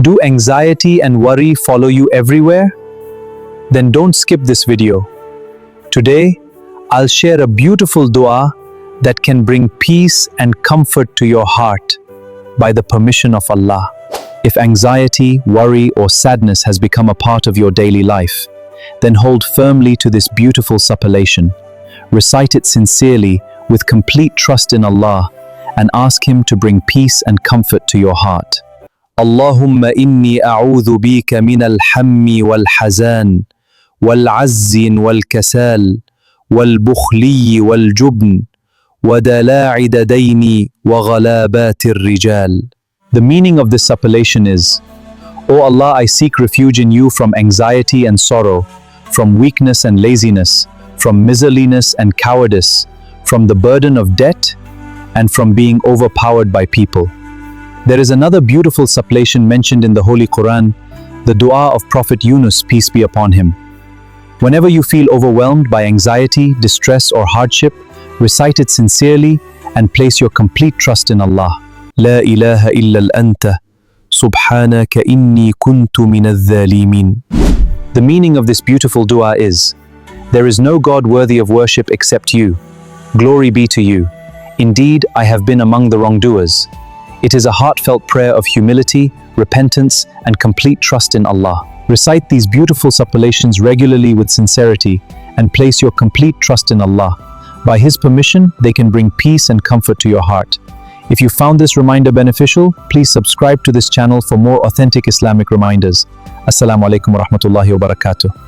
Do anxiety and worry follow you everywhere? Then don't skip this video. Today, I'll share a beautiful dua that can bring peace and comfort to your heart by the permission of Allah. If anxiety, worry, or sadness has become a part of your daily life, then hold firmly to this beautiful supplication. Recite it sincerely with complete trust in Allah and ask Him to bring peace and comfort to your heart. Allahumma inni a'udhu bika min al-hammi wal-hazan wal-azzin wal-kasal wal-bukhli wal-jubn wa-dala'ida dayni wa-ghalabati rijal. The meaning of this supplication is, O Allah, I seek refuge in you from anxiety and sorrow, from weakness and laziness, from miserliness and cowardice, from the burden of debt, and from being overpowered by people. There is another beautiful supplication mentioned in the Holy Quran, the dua of Prophet Yunus, peace be upon him. Whenever you feel overwhelmed by anxiety, distress, or hardship, recite it sincerely and place your complete trust in Allah. La ilaha illa anta, subhanaka inni kuntu minadh dhalimin. The meaning of this beautiful dua is, there is no God worthy of worship except you. Glory be to you. Indeed, I have been among the wrongdoers. It is a heartfelt prayer of humility, repentance, and complete trust in Allah. Recite these beautiful supplications regularly with sincerity and place your complete trust in Allah. By His permission, they can bring peace and comfort to your heart. If you found this reminder beneficial, please subscribe to this channel for more authentic Islamic reminders. Assalamu alaikum wa rahmatullahi wa barakatuh.